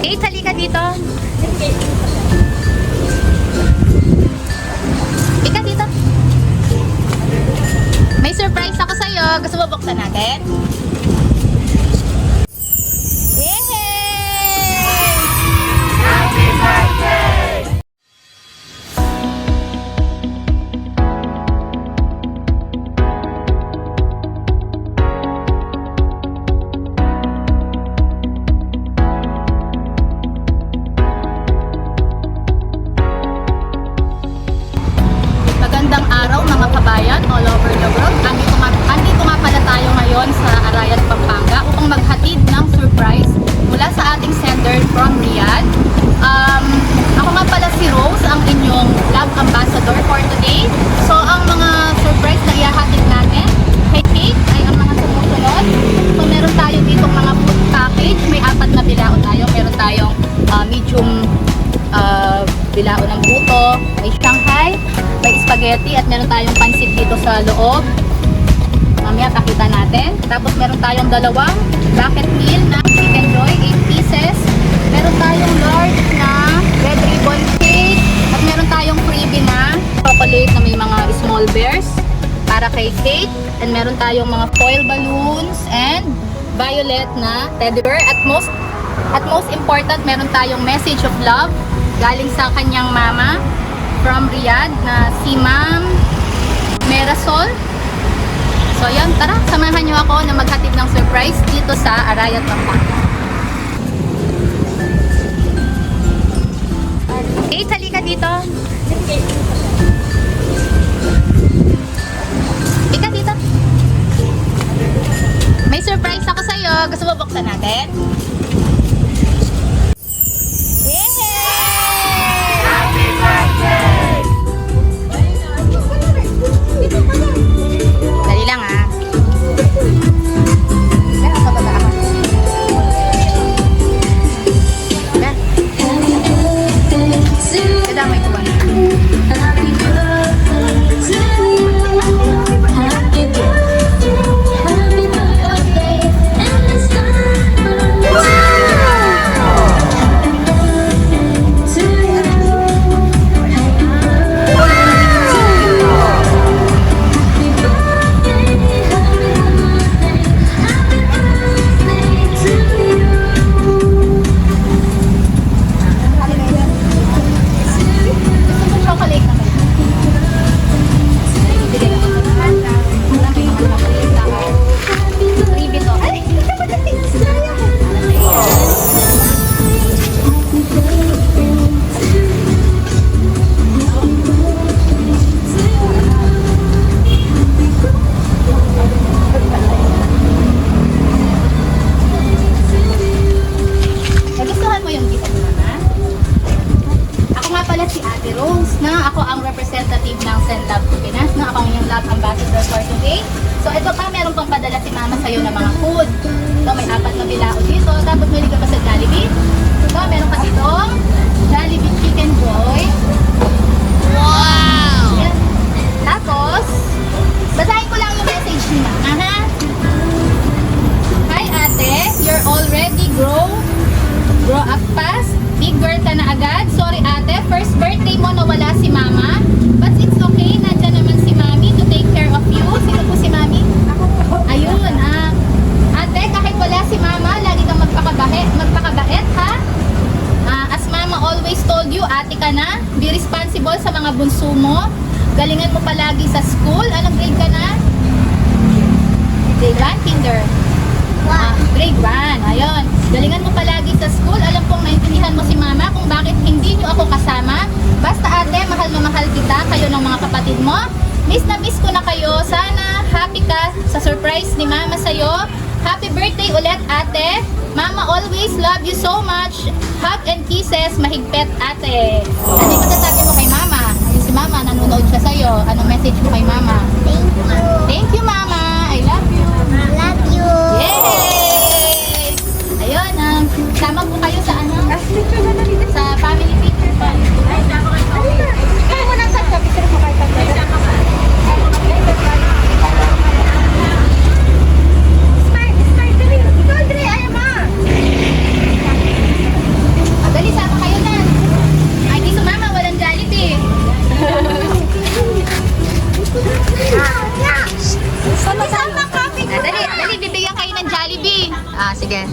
Kate, halika dito. Ika dito. May surprise ako sa'yo. Gusto mo buksan natin? Yay! Happy birthday! Magandang araw mga kabayan all over the world. Andito nga pala tayo ngayon sa Arayat, Pampanga upang maghatid ng surprise mula sa ating sender from Riyadh. Ako nga pala si Rose, ang inyong love ambassador for today. So ang mga surprise na ihahatid natin kay Kate ay ang mga sumusunod. So meron tayo ditong mga food package. May 4 na bilao tayo. Meron tayong medium bilao ng buto, may Shanghai, may spaghetti at meron tayong pansit dito sa loob. Mamaya pakita natin. Tapos meron tayong dalawang bucket meal na chicken joy, 8 pieces. Meron tayong large na red ribbon cake at meron tayong freebie na chocolate na may mga small bears para kay Kate. And meron tayong mga foil balloons and violet na teddy bear. At most important, meron tayong message of love galing sa kanyang mama from Riyadh na si Ma'am Merasol. So yan, tara, samahan nyo ako na maghatid ng surprise dito sa Arayat, Pampanga. Kate, halika dito. Ika dito. May surprise ako sa'yo. Gusto mo buksan natin? Dali lang ha. Pababa ako. Kadamay ko ba? Representative ng Send Love to Pinas, no? Ako ang inyong love ambassador for today. So ito pa, meron pang padala si mama sa'yo ng mga food. So may 4 na bilao dito. Tapos may liga pa sa Jollibee. So meron pa ditong Jollibee Chicken Joy. Wow! Yes. Tapos, basahin ko lang yung message ni mama, ha? Hi ate, you're already grow up fast. Big girl ka na agad. Sorry ate, first birthday mo nawala si mama. But it's okay, nandiyan naman si mami to take care of you. Sino po si mami? Ayun, ate, kahit wala si mama, lagi kang magpakabait, ha? As mama always told you, ate ka na. Be responsible sa mga bunso mo. Galingan mo palagi sa school. Anong grade ka na? Grade 1, kinder. Grade 1, ayun. Galingan mo palagi sa school. Alam kong naintindihan mo si mama kung bakit hindi nyo ako kasama. Basta ate, mahal na mahal kita, kayo ng mga kapatid mo. Miss na miss ko na kayo. Sana happy ka sa surprise ni mama sa'yo. Happy birthday ulit ate. Mama always love you so much. Hug and kisses, mahigpit ate. Ano yung masasabi mo kay mama? Ayun si mama, nanonood siya sa'yo. Anong message mo kay mama? Thank you. Thank you mama. I love you. I love you. Yay! Ayun, sama po kayo sa ano? Sa family picture pa. Kaya mo nang sa picture mo kayo pag-ganda. Smart, dali. Ikaw, dali. Ayaw mo. Sige.